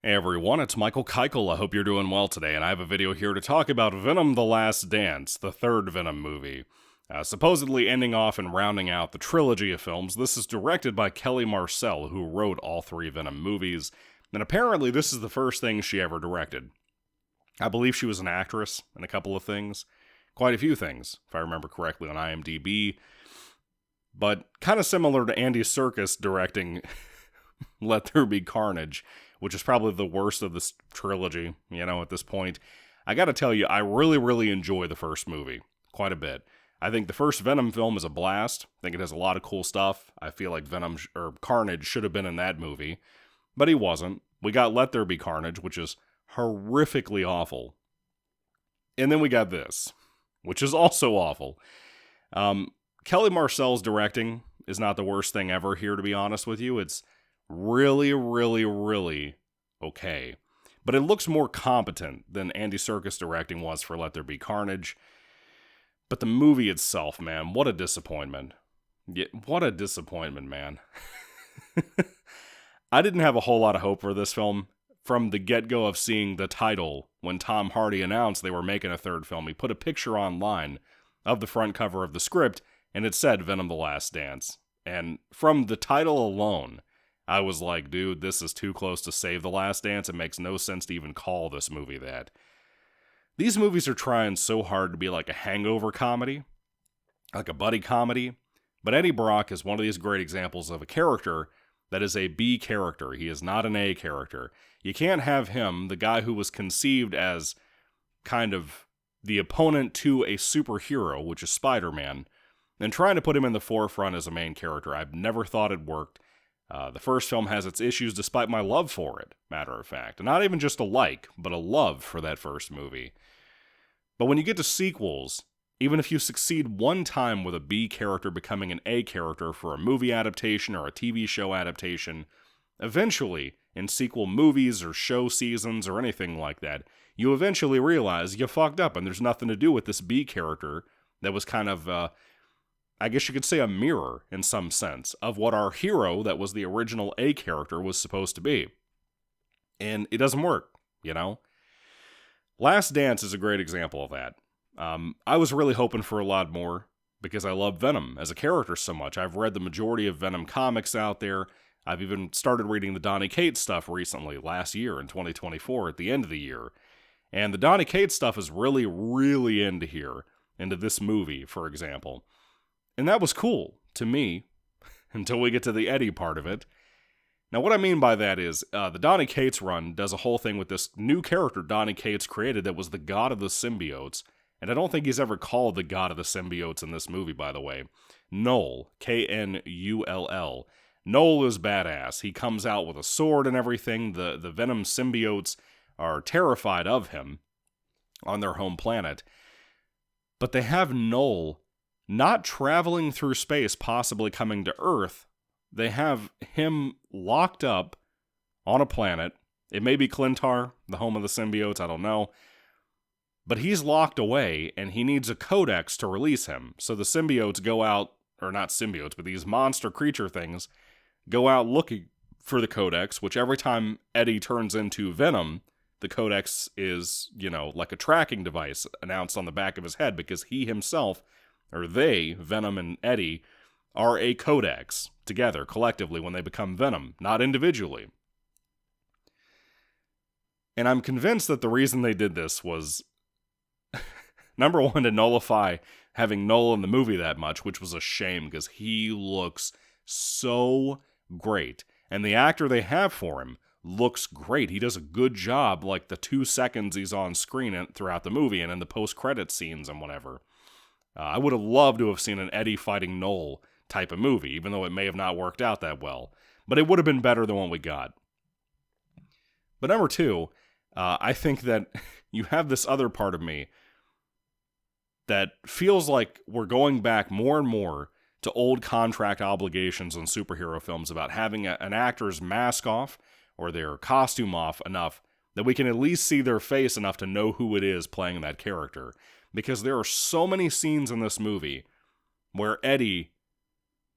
Hey everyone, it's Michael Kikle. I hope you're doing well today, and I have a video here to talk about Venom: The Last Dance, the third Venom movie. Supposedly ending off and rounding out the trilogy of films, this is directed by Kelly Marcel, who wrote all three Venom movies, and apparently this is the first thing she ever directed. I believe she was an actress in a couple of things, quite a few things, if I remember correctly on IMDb, but kind of similar to Andy Serkis directing Let There Be Carnage, which is probably the worst of this trilogy, at this point. I gotta tell you, I really enjoy the first movie, quite a bit. I think the first Venom film is a blast. I think it has a lot of cool stuff. I feel like Carnage should have been in that movie, but he wasn't. We got Let There Be Carnage, which is horrifically awful. And then we got this, which is also awful. Kelly Marcel's directing is not the worst thing ever here, to be honest with you. It's really okay. But it looks more competent than Andy Serkis directing was for Let There Be Carnage. But the movie itself, man, what a disappointment. Yeah, what a disappointment, man. I didn't have a whole lot of hope for this film. From the get-go of seeing the title, when Tom Hardy announced they were making a third film, he put a picture online of the front cover of the script, and it said Venom: The Last Dance. And from the title alone, I was like, dude, this is too close to Save the Last Dance. It makes no sense to even call this movie that. These movies are trying so hard to be like a hangover comedy, like a buddy comedy, but Eddie Brock is one of these great examples of a character that is a B character. He is not an A character. You can't have him, the guy who was conceived as kind of the opponent to a superhero, which is Spider-Man, and trying to put him in the forefront as a main character. I've never thought it worked. The first film has its issues despite my love for it, matter of fact. And not even just a like, but a love for that first movie. But when you get to sequels, even if you succeed one time with a B character becoming an A character for a movie adaptation or a TV show adaptation, eventually, in sequel movies or show seasons or anything like that, you eventually realize you fucked up and there's nothing to do with this B character that was kind of, I guess you could say, a mirror, in some sense, of what our hero that was the original A character was supposed to be. And it doesn't work, Last Dance is a great example of that. I was really hoping for a lot more, because I love Venom as a character so much. I've read the majority of Venom comics out there. I've even started reading the Donny Cates stuff recently, last year in 2024, at the end of the year. And the Donny Cates stuff is really into this movie, for example. And that was cool, to me, until we get to the Eddie part of it. Now, what I mean by that is, the Donny Cates run does a whole thing with this new character Donny Cates created that was the god of the symbiotes. And I don't think he's ever called the god of the symbiotes in this movie, by the way. Knull, Knull. Knull is badass. He comes out with a sword and everything. The Venom symbiotes are terrified of him on their home planet. But they have Knull not traveling through space, possibly coming to Earth. They have him locked up on a planet. It may be Clintar, the home of the symbiotes, I don't know. But he's locked away, and he needs a codex to release him. So the symbiotes go out, or not symbiotes, but these monster creature things go out looking for the codex, which every time Eddie turns into Venom, the codex is, like a tracking device announced on the back of his head, because he himself, or they, Venom and Eddie, are a codex together, collectively, when they become Venom, not individually. And I'm convinced that the reason they did this was, number one, to nullify having Knull in the movie that much, which was a shame, because he looks so great. And the actor they have for him looks great. He does a good job, like the 2 seconds he's on screen throughout the movie and in the post-credit scenes and whatever. I would have loved to have seen an Eddie fighting Knull type of movie, even though it may have not worked out that well. But it would have been better than what we got. But number two, I think that you have this other part of me that feels like we're going back more and more to old contract obligations on superhero films about having an actor's mask off or their costume off enough that we can at least see their face enough to know who it is playing that character. Because there are so many scenes in this movie where Eddie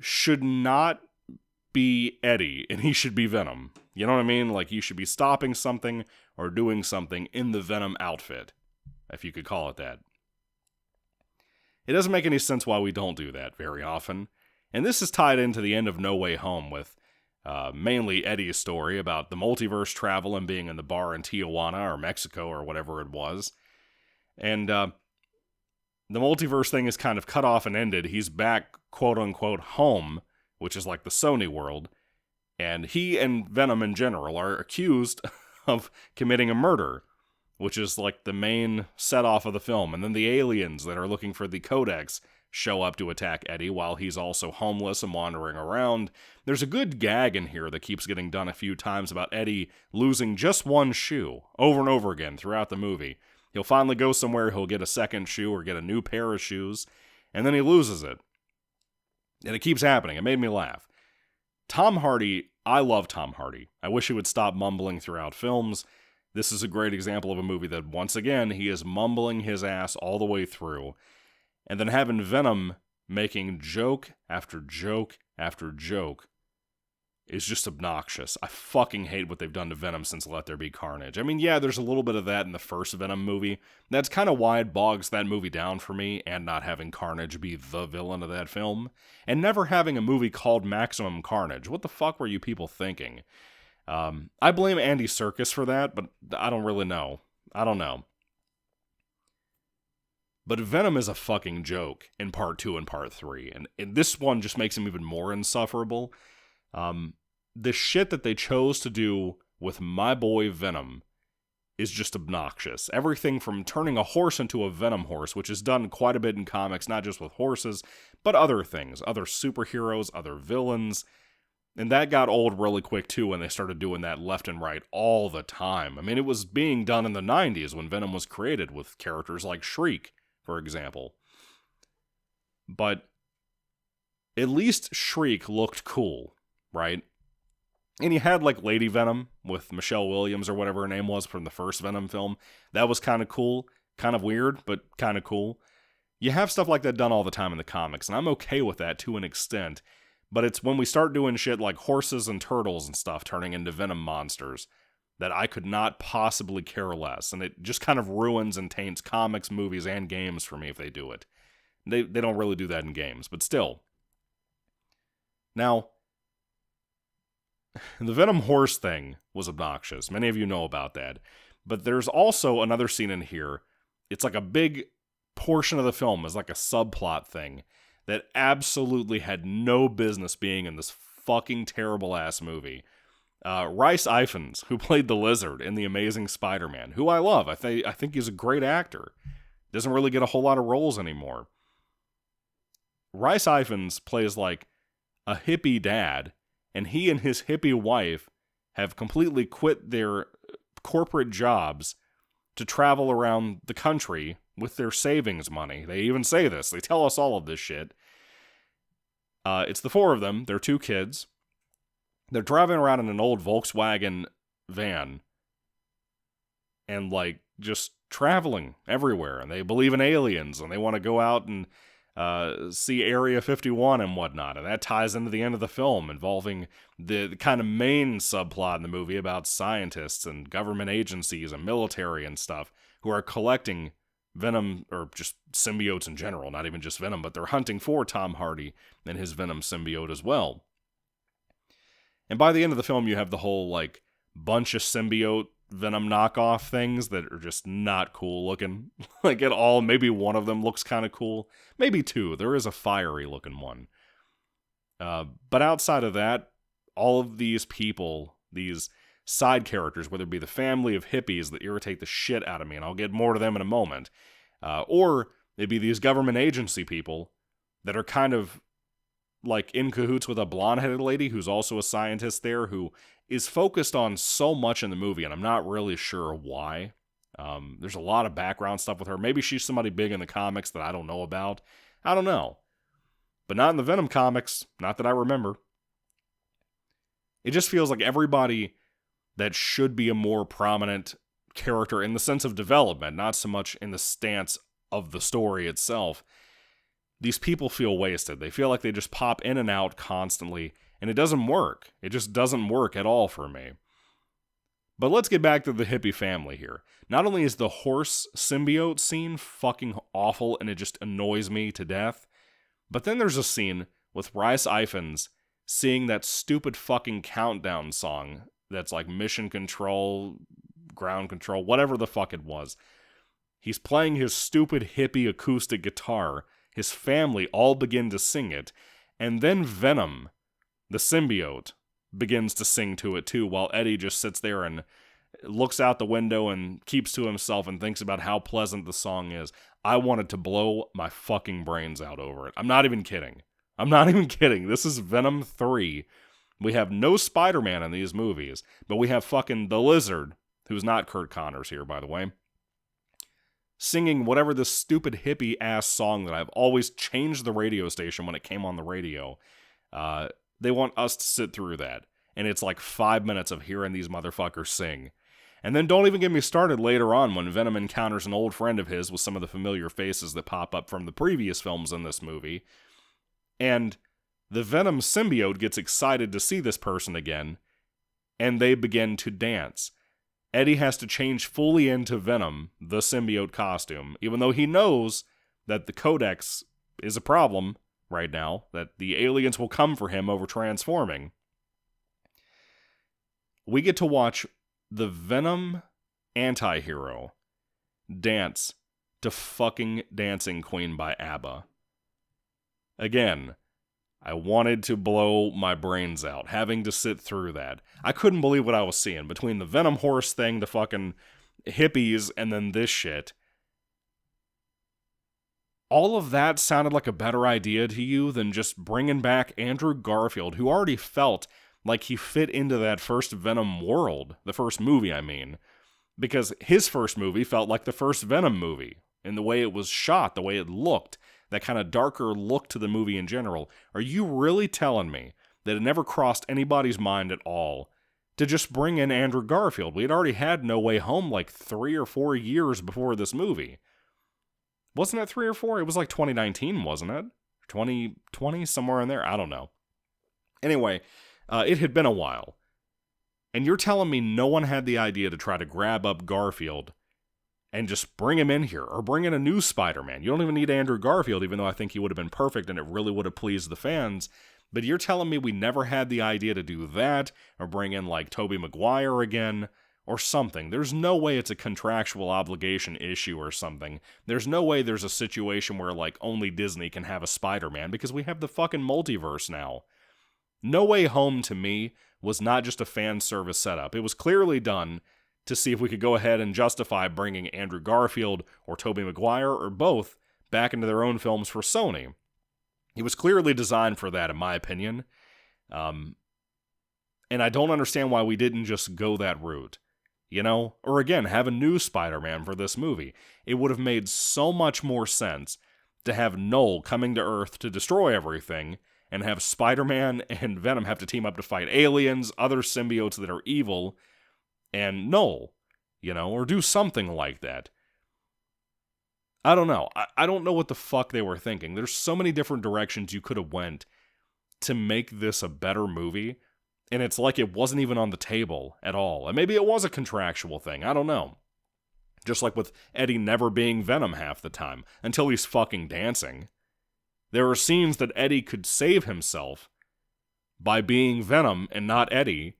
should not be Eddie and he should be Venom. You know what I mean? Like, you should be stopping something or doing something in the Venom outfit, if you could call it that. It doesn't make any sense why we don't do that very often. And this is tied into the end of No Way Home with mainly Eddie's story about the multiverse travel and being in the bar in Tijuana or Mexico or whatever it was. And the multiverse thing is kind of cut off and ended. He's back, quote-unquote, home, which is like the Sony world. And he and Venom in general are accused of committing a murder, which is like the main set-off of the film. And then the aliens that are looking for the Codex show up to attack Eddie while he's also homeless and wandering around. There's a good gag in here that keeps getting done a few times about Eddie losing just one shoe over and over again throughout the movie. He'll finally go somewhere, he'll get a second shoe or get a new pair of shoes, and then he loses it. And it keeps happening. It made me laugh. Tom Hardy, I love Tom Hardy. I wish he would stop mumbling throughout films. This is a great example of a movie that, once again, he is mumbling his ass all the way through. And then having Venom making joke after joke after joke is just obnoxious. I fucking hate what they've done to Venom since Let There Be Carnage. I mean, yeah, there's a little bit of that in the first Venom movie. That's kind of why it bogs that movie down for me, and not having Carnage be the villain of that film. And never having a movie called Maximum Carnage. What the fuck were you people thinking? I blame Andy Serkis for that, but I don't really know. I don't know. But Venom is a fucking joke in part 2 and part 3, and this one just makes him even more insufferable. The shit that they chose to do with my boy Venom is just obnoxious. Everything from turning a horse into a Venom horse, which is done quite a bit in comics, not just with horses, but other things, other superheroes, other villains. And that got old really quick too when they started doing that left and right all the time. I mean, it was being done in the 90s when Venom was created with characters like Shriek, for example. But at least Shriek looked cool, right? And you had like Lady Venom with Michelle Williams or whatever her name was from the first Venom film. That was kind of cool, kind of weird, but kind of cool. You have stuff like that done all the time in the comics, and I'm okay with that to an extent. But it's when we start doing shit like horses and turtles and stuff turning into Venom monsters that I could not possibly care less. And it just kind of ruins and taints comics, movies, and games for me if they do it. They don't really do that in games, but still. Now, the Venom horse thing was obnoxious. Many of you know about that. But there's also another scene in here. It's like a big portion of the film is like a subplot thing that absolutely had no business being in this fucking terrible-ass movie. Rhys Ifans, who played the Lizard in The Amazing Spider-Man, who I love. I think he's a great actor. Doesn't really get a whole lot of roles anymore. Rhys Ifans plays like a hippie dad, and he and his hippie wife have completely quit their corporate jobs to travel around the country with their savings money. They even say this. They tell us all of this shit. It's the four of them. They're 2 kids. They're driving around in an old Volkswagen van and, like, just traveling everywhere. And they believe in aliens, and they want to go out and see Area 51 and whatnot. And that ties into the end of the film, involving the kind of main subplot in the movie about scientists and government agencies and military and stuff who are collecting Venom, or just symbiotes in general, not even just Venom, but they're hunting for Tom Hardy and his Venom symbiote as well. And by the end of the film, you have the whole, like, bunch of symbiote Venom knockoff things that are just not cool looking. Like, at all. Maybe one of them looks kind of cool. Maybe 2. There is a fiery looking one. But outside of that, all of these people, these side characters, whether it be the family of hippies that irritate the shit out of me, and I'll get more to them in a moment, or it'd be these government agency people that are kind of like in cahoots with a blonde-headed lady who's also a scientist there, who is focused on so much in the movie, and I'm not really sure why. There's a lot of background stuff with her. Maybe she's somebody big in the comics that I don't know about. I don't know. But not in the Venom comics, not that I remember. It just feels like everybody that should be a more prominent character in the sense of development, not so much in the stance of the story itself. These people feel wasted. They feel like they just pop in and out constantly, And it doesn't work. It just doesn't work at all for me. But let's get back to the hippie family here. Not only is the horse symbiote scene fucking awful and it just annoys me to death, but then there's a scene with Rhys Ifans seeing that stupid fucking countdown song that's like Mission Control, Ground Control, whatever the fuck it was. He's playing his stupid hippie acoustic guitar. His family all begin to sing it. And then Venom, the symbiote, begins to sing to it too, while Eddie just sits there and looks out the window and keeps to himself and thinks about how pleasant the song is. I wanted to blow my fucking brains out over it. I'm not even kidding. This is Venom 3. We have no Spider-Man in these movies, but we have fucking the Lizard, who's not Kurt Connors here, by the way, singing whatever this stupid hippie-ass song that I've always changed the radio station when it came on the radio. They want us to sit through that. And it's like 5 minutes of hearing these motherfuckers sing. And then don't even get me started later on when Venom encounters an old friend of his with some of the familiar faces that pop up from the previous films in this movie. And the Venom symbiote gets excited to see this person again, and they begin to dance. Eddie has to change fully into Venom, the symbiote costume, even though he knows that the Codex is a problem right now, that the aliens will come for him over transforming. We get to watch the Venom anti-hero dance to fucking Dancing Queen by ABBA. Again, I wanted to blow my brains out, having to sit through that. I couldn't believe what I was seeing, between the Venom horse thing, the fucking hippies, and then this shit. All of that sounded like a better idea to you than just bringing back Andrew Garfield, who already felt like he fit into that first Venom world, the first movie, I mean, because his first movie felt like the first Venom movie, in the way it was shot, the way it looked, that kind of darker look to the movie in general. Are you really telling me that it never crossed anybody's mind at all to just bring in Andrew Garfield? We had already had No Way Home like 3 or 4 years before this movie. Wasn't it 3 or 4? It was like 2019, wasn't it? 2020, somewhere in there? I don't know. Anyway, it had been a while. And you're telling me no one had the idea to try to grab up Garfield and just bring him in here, or bring in a new Spider-Man. You don't even need Andrew Garfield, even though I think he would have been perfect and it really would have pleased the fans. But you're telling me we never had the idea to do that, or bring in like Tobey Maguire again, or something. There's no way it's a contractual obligation issue or something. There's no way there's a situation where like only Disney can have a Spider-Man, because we have the fucking multiverse now. No Way Home, to me, was not just a fan service setup. It was clearly done to see if we could go ahead and justify bringing Andrew Garfield or Tobey Maguire or both back into their own films for Sony. It was clearly designed for that, in my opinion. And I don't understand why we didn't just go that route. You know? Or again, have a new Spider-Man for this movie. It would have made so much more sense to have Null coming to Earth to destroy everything, and have Spider-Man and Venom have to team up to fight aliens, other symbiotes that are evil, and Null, you know, or do something like that. I don't know. I don't know what the fuck they were thinking. There's so many different directions you could have went to make this a better movie, and it's like it wasn't even on the table at all. And maybe it was a contractual thing. I don't know. Just like with Eddie never being Venom half the time, until he's fucking dancing. There are scenes that Eddie could save himself by being Venom and not Eddie,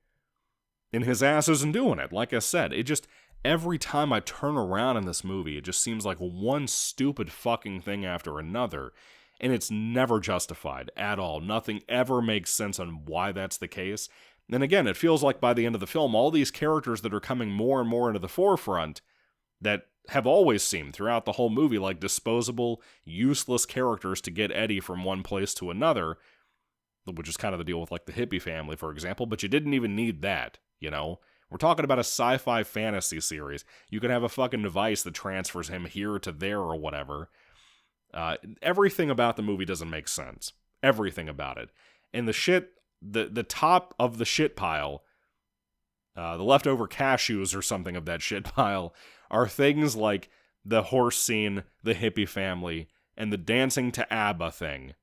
and his ass isn't doing it. Like I said, it just, every time I turn around in this movie, it just seems like one stupid fucking thing after another, and it's never justified at all. Nothing ever makes sense on why that's the case. And again, it feels like by the end of the film, all these characters that are coming more and more into the forefront that have always seemed throughout the whole movie like disposable, useless characters to get Eddie from one place to another, which is kind of the deal with like the hippie family, for example, but you didn't even need that, you know? We're talking about a sci-fi fantasy series. You could have a fucking device that transfers him here to there or whatever. Everything about the movie doesn't make sense. Everything about it. And the shit, the top of the shit pile, the leftover cashews or something of that shit pile, are things like the horse scene, the hippie family, and the dancing to ABBA thing.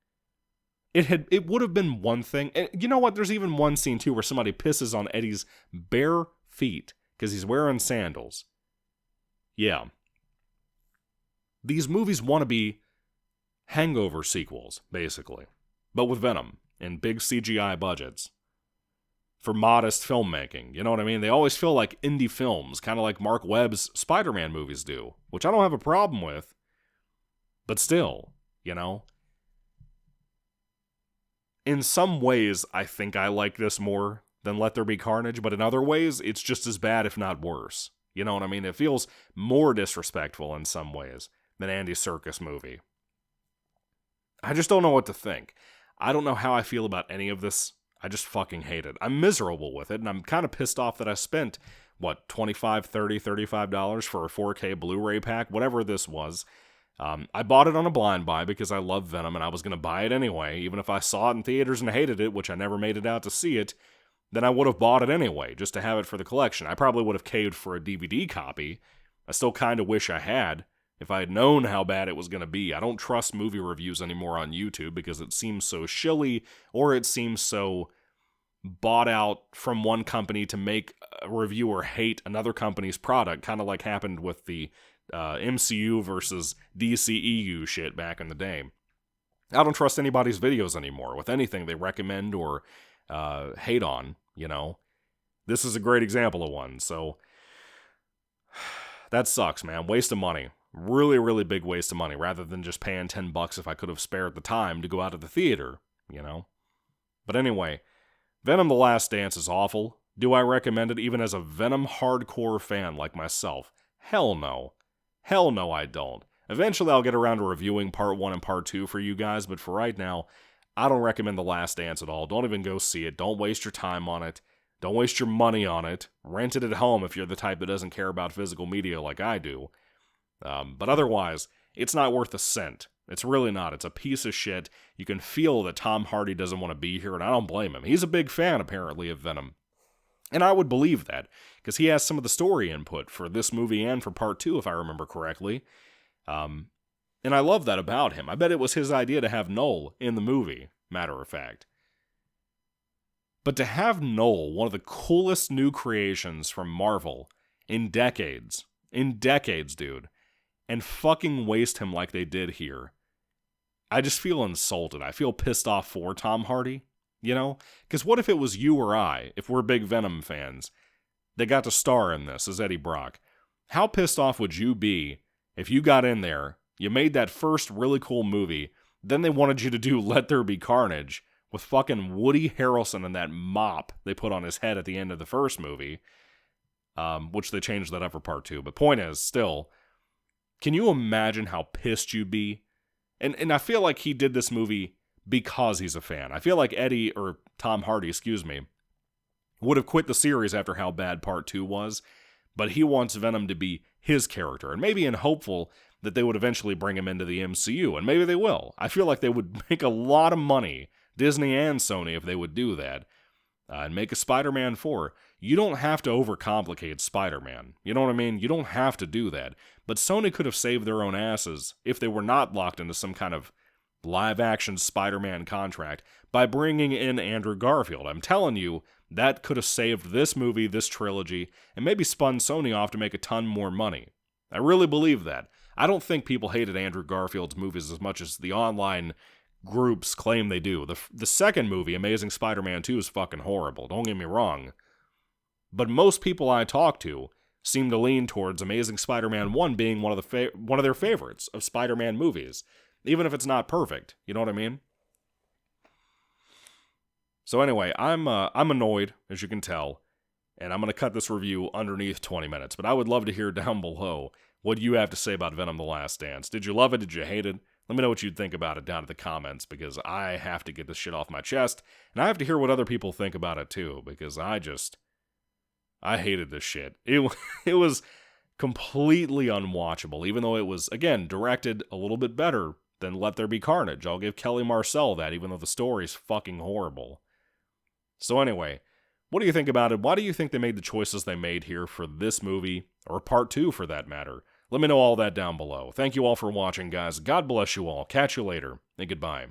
it would have been one thing. And you know what? There's even one scene too where somebody pisses on Eddie's bare feet because he's wearing sandals. Yeah. These movies want to be Hangover sequels, basically, but with Venom and big CGI budgets for modest filmmaking. You know what I mean? They always feel like indie films, kind of like Mark Webb's Spider-Man movies do, which I don't have a problem with, but still, you know? In some ways, I think I like this more than Let There Be Carnage, but in other ways, it's just as bad, if not worse. You know what I mean? It feels more disrespectful in some ways than Andy Serkis movie. I just don't know what to think. I don't know how I feel about any of this. I just fucking hate it. I'm miserable with it, and I'm kind of pissed off that I spent, $25, $30, $35 for a 4K Blu-ray pack, whatever this was. I bought it on a blind buy because I love Venom, and I was going to buy it anyway. Even if I saw it in theaters and hated it, which I never made it out to see it, then I would have bought it anyway, just to have it for the collection. I probably would have caved for a DVD copy. I still kind of wish I had. If I had known how bad it was going to be. I don't trust movie reviews anymore on YouTube because it seems so shilly, or it seems so bought out from one company to make a reviewer hate another company's product, kind of like happened with the MCU versus DCEU shit back in the day. I don't trust anybody's videos anymore with anything they recommend or hate on, you know. This is a great example of one, so that sucks, man. Waste of money. Really, really big waste of money, rather than just paying $10 if I could have spared the time to go out to the theater, you know? But anyway, Venom The Last Dance is awful. Do I recommend it even as a Venom hardcore fan like myself? Hell no. Hell no, I don't. Eventually I'll get around to reviewing part 1 and part 2 for you guys, but for right now, I don't recommend The Last Dance at all. Don't even go see it. Don't waste your time on it. Don't waste your money on it. Rent it at home if you're the type that doesn't care about physical media like I do. But otherwise, it's not worth a cent. It's really not. It's a piece of shit. You can feel that Tom Hardy doesn't want to be here, and I don't blame him. He's a big fan, apparently, of Venom. And I would believe that, because he has some of the story input for this movie and for part 2, if I remember correctly. And I love that about him. I bet it was his idea to have Noel in the movie, matter of fact. But to have Noel, one of the coolest new creations from Marvel in decades, dude, and fucking waste him like they did here. I just feel insulted. I feel pissed off for Tom Hardy, you know? Because what if it was you or I, if we're big Venom fans, that got to star in this as Eddie Brock? How pissed off would you be if you got in there, you made that first really cool movie, then they wanted you to do Let There Be Carnage with fucking Woody Harrelson and that mop they put on his head at the end of the first movie, which they changed that up for part 2. But point is, still, can you imagine how pissed you'd be? And I feel like he did this movie because he's a fan. I feel like Tom Hardy, would have quit the series after how bad part 2 was, but he wants Venom to be his character, and maybe in hopeful that they would eventually bring him into the MCU, and maybe they will. I feel like they would make a lot of money, Disney and Sony, if they would do that, and make a Spider-Man 4. You don't have to overcomplicate Spider-Man. You know what I mean? You don't have to do that. But Sony could have saved their own asses if they were not locked into some kind of live-action Spider-Man contract by bringing in Andrew Garfield. I'm telling you, that could have saved this movie, this trilogy, and maybe spun Sony off to make a ton more money. I really believe that. I don't think people hated Andrew Garfield's movies as much as the online groups claim they do. The second movie, Amazing Spider-Man 2, is fucking horrible. Don't get me wrong. But most people I talk to seem to lean towards Amazing Spider-Man 1 being one of their favorites of Spider-Man movies, even if it's not perfect. You know what I mean? So anyway, I'm annoyed, as you can tell, and I'm going to cut this review underneath 20 minutes, but I would love to hear down below what you have to say about Venom: The Last Dance. Did you love it? Did you hate it? Let me know what you'd think about it down in the comments, because I have to get this shit off my chest, and I have to hear what other people think about it too, because I hated this shit. It was completely unwatchable, even though it was, again, directed a little bit better than Let There Be Carnage. I'll give Kelly Marcel that, even though the story's fucking horrible. So anyway, what do you think about it? Why do you think they made the choices they made here for this movie, or part 2 for that matter? Let me know all that down below. Thank you all for watching, guys. God bless you all. Catch you later, and goodbye.